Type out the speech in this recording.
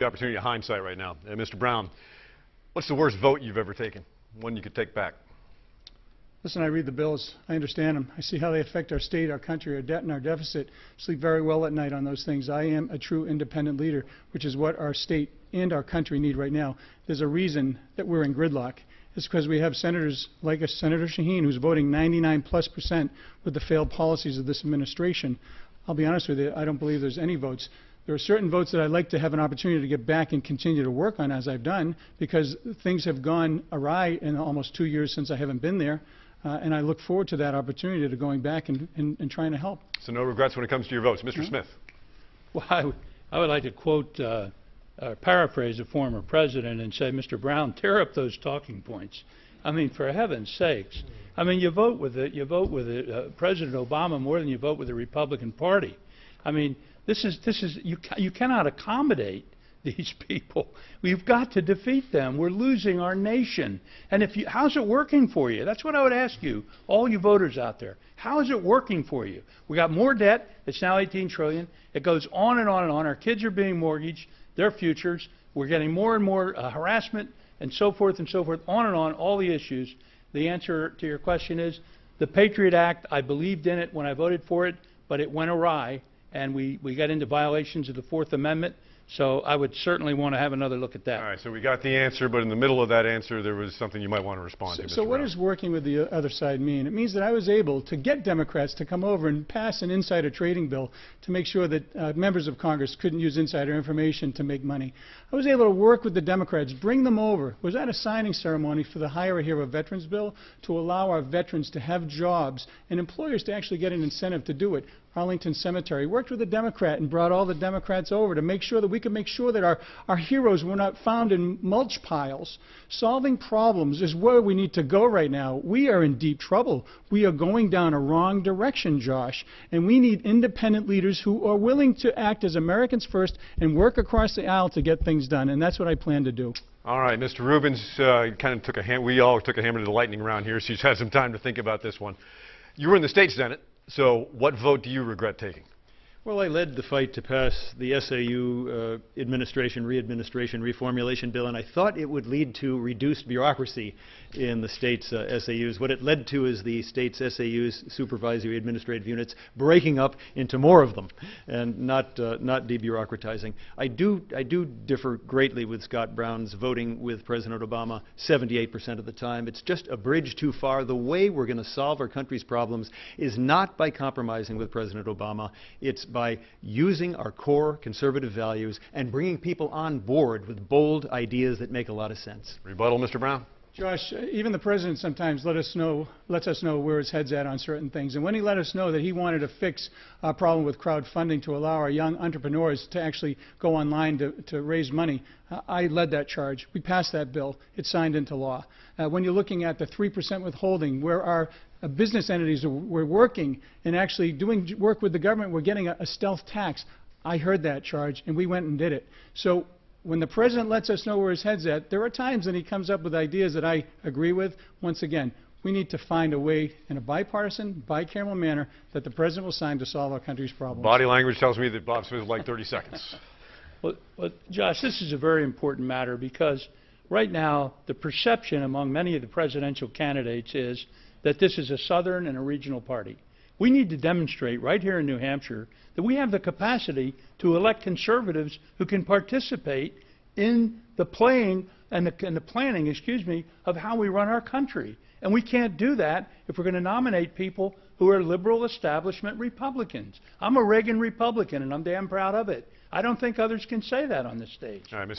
opportunity of hindsight right now. Mr. Brown, what's the worst vote you've ever taken? One you could take back? Listen, I read the bills. I understand them. I see how they affect our state, our country, our debt, and our deficit. Sleep very well at night on those things. I am a true independent leader, which is what our state and our country need right now. There's a reason that we're in gridlock. It's because we have senators like Senator Shaheen, who's voting 99+% with the failed policies of this administration. I'll be honest with you, I don't believe there's any votes. There are certain votes that I'd like to have an opportunity to get back and continue to work on, as I've done, because things have gone awry in almost 2 years since I haven't been there. And I look forward to that opportunity to going back and trying to help. So no regrets when it comes to your votes. Mr. Smith. Well, I would like to quote, paraphrase a former president and say, Mr. Brown, tear up those talking points. I mean, for heaven's sakes. I mean, you vote with President Obama more than you vote with the Republican Party. I mean, you cannot accommodate these people. We've got to defeat them. We're losing our nation. And how's it working for you? That's what I would ask you, all you voters out there. How is it working for you? We got more debt. It's now $18 trillion. It goes on and on and on. Our kids are being mortgaged, their futures. We're getting more and more harassment and so forth, on and on, all the issues. The answer to your question is the Patriot Act. I believed in it when I voted for it, but it went awry, and we got into violations of the Fourth Amendment. So I would certainly want to have another look at that. All right, so we got the answer, but in the middle of that answer, there was something you might want to respond to. So what does working with the other side mean? It means that I was able to get Democrats to come over and pass an insider trading bill to make sure that members of Congress couldn't use insider information to make money. I was able to work with the Democrats, bring them over. Was at a signing ceremony for the Hire a Hero Veterans Bill to allow our veterans to have jobs and employers to actually get an incentive to do it. Arlington Cemetery worked with a Democrat and brought all the Democrats over to make sure that we could make sure that our heroes were not found in mulch piles. Solving problems is where we need to go right now. We are in deep trouble. We are going down a wrong direction, Josh, and we need independent leaders who are willing to act as Americans first and work across the aisle to get things done, and that's what I plan to do. All right, Mr. Rubins kind of we all took a hammer to the lightning round here, so you've had some time to think about this one. You were in the State Senate. So what vote do you regret taking? Well, I led the fight to pass the SAU administration, re-administration, reformulation bill, and I thought it would lead to reduced bureaucracy in the state's SAUs. What it led to is the state's SAUs, supervisory administrative units, breaking up into more of them and not debureaucratizing. I do differ greatly with Scott Brown's voting with President Obama 78% of the time. It's just a bridge too far. The way we're going to solve our country's problems is not by compromising with President Obama. It's by using our core conservative values and bringing people on board with bold ideas that make a lot of sense. Rebuttal, Mr. Brown? Josh, even the president sometimes lets us know where his head's at on certain things. And when he let us know that he wanted to fix our problem with crowdfunding to allow our young entrepreneurs to actually go online to raise money, I led that charge. We passed that bill. It's signed into law. When you're looking at the 3% withholding, where our business entities were working and actually doing work with the government, we're getting a stealth tax. I heard that charge, and we went and did it. So when the president lets us know where his head's at, there are times that he comes up with ideas that I agree with. Once again, we need to find a way in a bipartisan, bicameral manner that the president will sign to solve our country's problems. Body language tells me that Bob Smith would like 30 seconds. Well, Josh, this is a very important matter because right now the perception among many of the presidential candidates is that this is a Southern and a regional party. We need to demonstrate right here in New Hampshire that we have the capacity to elect conservatives who can participate in the playing and the planning, of how we run our country. And we can't do that if we're going to nominate people who are liberal establishment Republicans. I'm a Reagan Republican, and I'm damn proud of it. I don't think others can say that on this stage. All right, Mr.